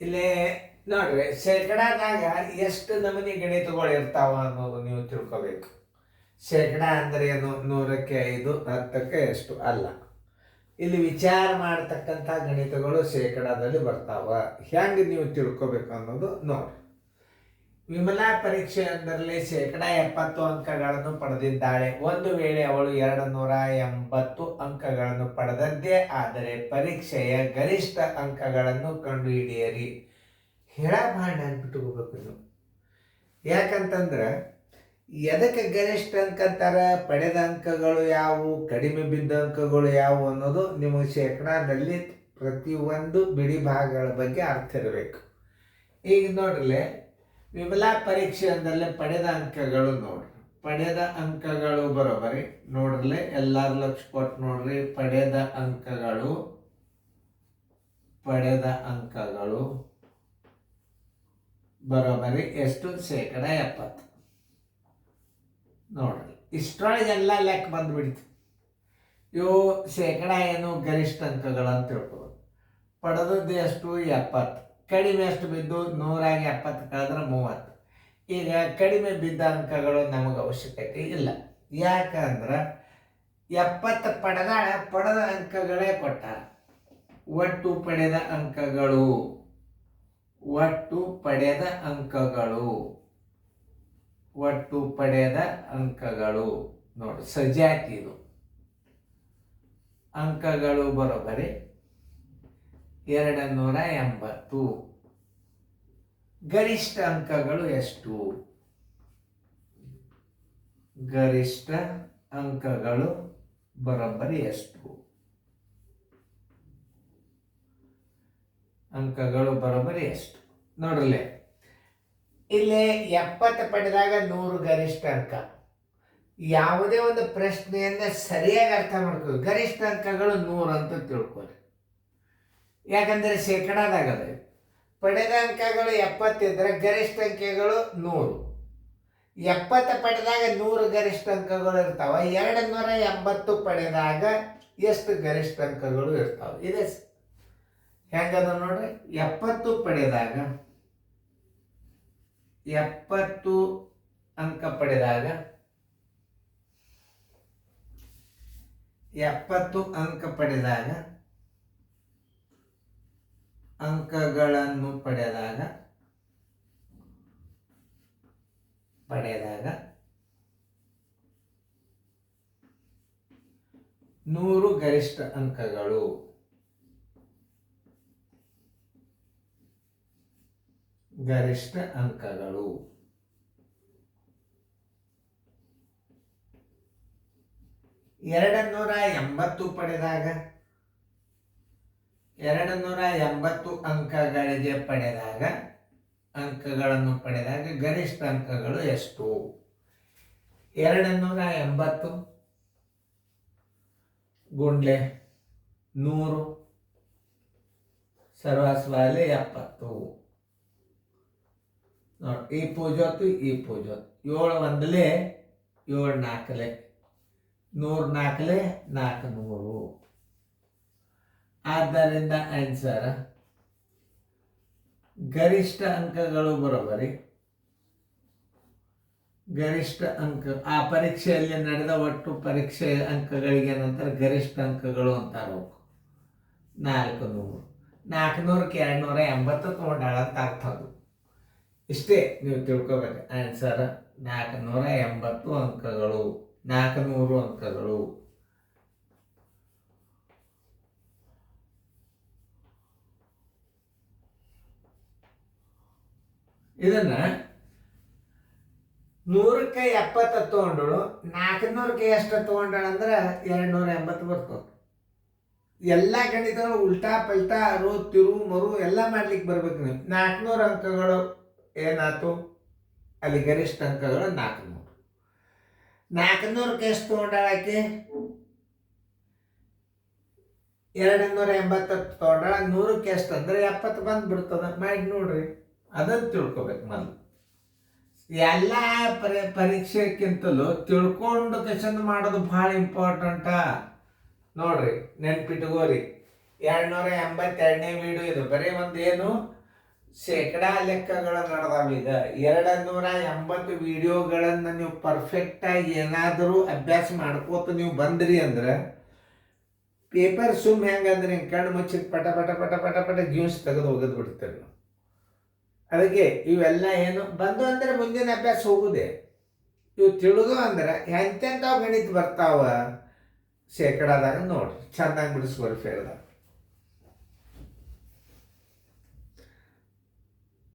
ಇಲ್ಲಿ ನೋಡ್ರಿ, ಶೇಕಡಾದಾಗ ಎಷ್ಟು ನಮೂನಿ ಗಣಿತಗಳು ಇರ್ತಾವ ಅನ್ನೋದು ನೀವು ತಿಳ್ಕೊಬೇಕು. ಶೇಕಡ ಅಂದ್ರೆ ಏನು? 100ಕ್ಕೆ 5, 10ಕ್ಕೆ ಎಷ್ಟು ಅಲ್ಲ. ಇಲ್ಲಿ ವಿಚಾರ ಮಾಡತಕ್ಕಂಥ ಗಣಿತಗಳು ಶೇಕಡಾದಲ್ಲಿ ಬರ್ತಾವ. ಹೆಂಗೆ ನೀವು ತಿಳ್ಕೊಬೇಕು ಅನ್ನೋದು ನೋಡ್ರಿ. ವಿಮಲಾ ಪರೀಕ್ಷೆ ಅಂದರಲ್ಲಿ ಶೇಕಡ 70 ಅಂಕಗಳನ್ನು ಪಡೆದಿದ್ದಾಳೆ. ಒಂದು ವೇಳೆ ಅವಳು 280 ಅಂಕಗಳನ್ನು ಪಡೆದದ್ದೇ ಆದರೆ ಪರೀಕ್ಷೆಯ ಗರಿಷ್ಠ ಅಂಕಗಳನ್ನು ಕಂಡುಹಿಡಿಯಿರಿ. ಹೇಳಬಾರ್ದು ಅನ್ಬಿಟ್ಟುಕೋಬೇಕು ನೀವು. ಯಾಕಂತಂದ್ರೆ ಎದಕ್ಕೆ ಗರಿಷ್ಠ ಅಂಕ ಅಂತಾರೆ? ಪಡೆದ ಅಂಕಗಳು ಯಾವುವು, ಕಡಿಮೆ ಬಿದ್ದ ಅಂಕಗಳು ಯಾವುವು ಅನ್ನೋದು ನಿಮಗೆ ಶೇಕಡಾದಲ್ಲಿ ಪ್ರತಿಯೊಂದು ಬಿಡಿ ಭಾಗಗಳ ಬಗ್ಗೆ ಅರ್ಥ ಇರಬೇಕು. ಈಗ ನೋಡ್ರಲೆ, ವಿಮಲಾ ಪರೀಕ್ಷೆ ಅಂದಲ್ಲೇ ಪಡೆದ ಅಂಕಗಳು ನೋಡ್ರಿ. ಪಡೆದ ಅಂಕಗಳು ಬರೋಬರಿ ನೋಡ್ರಲೆ, ಎಲ್ಲಾರು ಲಕ್ಷ ಕೊಟ್ಟು ನೋಡ್ರಿ. ಪಡೆದ ಅಂಕಗಳು ಬರೋಬರಿ ಎಷ್ಟು? ಶೇಕಡ 70 ನೋಡ್ರಿ. ಇಷ್ಟರೊಳಗೆಲ್ಲ ಲೆಕ್ಕ ಬಂದ್ಬಿಡ್ತು. ಇವು ಶೇಕಡ ಏನು? ಗರಿಷ್ಠ ಅಂಕಗಳು ಅಂತ ತಿಳ್ಕೊಬೋದು. ಪಡೆದದ್ದು ಎಷ್ಟು? 70. ಕಡಿಮೆ ಎಷ್ಟು ಬಿದ್ದು? 100 70 ಕಳೆದ್ರೆ 30. ಈಗ ಕಡಿಮೆ ಬಿದ್ದ ಅಂಕಗಳು ನಮಗೆ ಅವಶ್ಯಕತೆ ಇಲ್ಲ. ಯಾಕಂದ್ರೆ 70 ಪಡೆದ ಅಂಕಗಳೇ ಕೊಟ್ಟಾರ. ಒಟ್ಟು ಪಡೆದ ಅಂಕಗಳು ನೋಡಿ, ಸಜಾತಿ ಇದು. ಅಂಕಗಳು ಬರೋಬರಿ 280. ಗರಿಷ್ಠ ಅಂಕಗಳು ಎಷ್ಟು? ಗರಿಷ್ಠ ಅಂಕಗಳು ಬರೋಬ್ಬರಿ ಎಷ್ಟು? ನೋಡ್ರಲ್ಲೇ, ಇಲ್ಲಿ 70 ಪಡೆದಾಗ 100 ಗರಿಷ್ಠ ಅಂಕ. ಯಾವುದೇ ಒಂದು ಪ್ರಶ್ನೆಯನ್ನ ಸರಿಯಾಗಿ ಅರ್ಥ ಮಾಡ್ಕೋ. ಗರಿಷ್ಠ ಅಂಕಗಳು 100 ಅಂತ ತಿಳ್ಕೊಳ್ಳಿ. ಯಾಕಂದ್ರೆ ಶೇಕಡಾದಾಗದ ಪಡೆದ ಅಂಕಗಳು 70 ಇದ್ರೆ ಗರಿಷ್ಠ ಅಂಕಗಳು 100. 70 ಪಡೆದಾಗ 100 ಗರಿಷ್ಠ ಅಂಕಗಳು ಇರ್ತಾವ. 280 ಪಡೆದಾಗ ಎಷ್ಟು ಗರಿಷ್ಠ ಅಂಕಗಳು ಇರ್ತಾವ? ಇದೆ ಹೆಂಗದ ನೋಡ್ರಿ. 70 ಪಡೆದಾಗ 70 ಅಂಕ ಪಡೆದಾಗ 70 ಅಂಕ ಪಡೆದಾಗ ಅಂಕಗಳನ್ನು ಪಡೆದಾಗ 100 ಗರಿಷ್ಠ ಅಂಕಗಳು. ಗರಿಷ್ಠ ಅಂಕಗಳು 280 ಪಡೆದಾಗ 280 ಅಂಕಗಳಿಗೆ ಅಂಕಗಳನ್ನು ಪಡೆದಾಗ ಗರಿಷ್ಠ ಅಂಕಗಳು ಎಷ್ಟು? 280 ಗುಂಡ್ಲೆ 100 ಸರ್ವಸ್ವಾಲೆ 70 ನೋಡಿ. ಈ ಪೂಜೋತ್ತು 7 1 7 4 100 4 400. ಆದ್ದರಿಂದ ಆನ್ಸರ್ ಗರಿಷ್ಠ ಅಂಕಗಳು ಬರೋಬರಿ ಗರಿಷ್ಠ ಅಂಕ. ಆ ಪರೀಕ್ಷೆಯಲ್ಲಿ ನಡೆದ ಒಟ್ಟು ಪರೀಕ್ಷೆ ಅಂಕಗಳಿಗೆ ಏನಂತಾರೆ? ಗರಿಷ್ಠ ಅಂಕಗಳು ಅಂತಾರೆ. 400. 400ಕ್ಕೆ 280 ತಗೊಂಡಾಳ ಅಂತ ಅರ್ಥ. ಅದು ಇಷ್ಟೇ ನೀವು ತಿಳ್ಕೊಬೇಕು. ಆನ್ಸರ್ 480 ಅಂಕಗಳು, 400 ಅಂಕಗಳು. ಇದನ್ನ 100ಕ್ಕೆ 70 ತಗೊಂಡಳು, 400ಕ್ಕೆ ಎಷ್ಟು ತಗೊಂಡಳ ಅಂದ್ರೆ 280 ಬರ್ತದೆ. ಎಲ್ಲ ಗಣಿತಗಳು ಉಲ್ಟಾ ಪಲ್ಟಾ ತಿರು ಮರು ಎಲ್ಲ ಮಾಡ್ಲಿಕ್ಕೆ ಬರ್ಬೇಕು ನೀವು. 400 ಅಂಕಗಳು ಏನಾಯ್ತು? ಅಲ್ಲಿ ಗರಿಷ್ಠ ಅಂಕಗಳು 400. 400ಕ್ಕೆ ಎಷ್ಟು ತಗೊಂಡಾಳಕ್ಕೆ? 280 ತಗೊಂಡಾಳ. 100ಕ್ಕೆ ಎಷ್ಟು ಅಂದ್ರೆ 70 ಬಂದ್ಬಿಡ್ತದ. ಮಾಡಿ ನೋಡ್ರಿ, ಅದನ್ನು ತಿಳ್ಕೊಬೇಕು. ಮೊದಲು ಎಲ್ಲ ಪರೀಕ್ಷೆಕ್ಕಿಂತಲೂ ತಿಳ್ಕೊಂಡು ಕ್ವೆಶ್ಚನ್ ಮಾಡೋದು ಭಾಳ ಇಂಪಾರ್ಟೆಂಟ. ನೋಡ್ರಿ, ನೆನ್ಪಿಟ್ಕೋರಿ. 282ನೇ ವಿಡಿಯೋ ಇದು. ಬರೀ ಏನು ಶೇಕಡಾ ಲೆಕ್ಕಗಳು ನಡೆದಾವ. ಈಗ 280 ವಿಡಿಯೋಗಳನ್ನು ನೀವು ಪರ್ಫೆಕ್ಟಾಗಿ ಏನಾದರೂ ಅಭ್ಯಾಸ ಮಾಡ್ಕೋತ ನೀವು ಬಂದ್ರಿ ಅಂದ್ರೆ ಪೇಪರ್ ಸುಮ್ ಹೆಂಗಂದ್ರೆ ಕಣ್ಣು ಮುಚ್ಚಿದ ಪಟ ಪಟ ಪಟ ಪಟ ಪಟ ಜ್ಯೂಸ್ ತೆಗೆದು ಒಗೆದು ಬಿಡ್ತೇವೆ ನಾವು. ಅದಕ್ಕೆ ಇವೆಲ್ಲ ಏನು ಬಂದು ಅಂದರೆ ಮುಂದಿನ ಅಭ್ಯಾಸ ಹೋಗುದೇ. ಇವು ತಿಳಿದು ಅಂದ್ರೆ ಎಂತೆಂಥವು ಗಣಿತ ಬರ್ತಾವ ಶೇಕಡಾದಾಗ ನೋಡ್ರಿ, ಚಂದಾಗಿ ಬಿಡಿಸ್ಕೋರಿ ಫೇರ್ದಾಗ.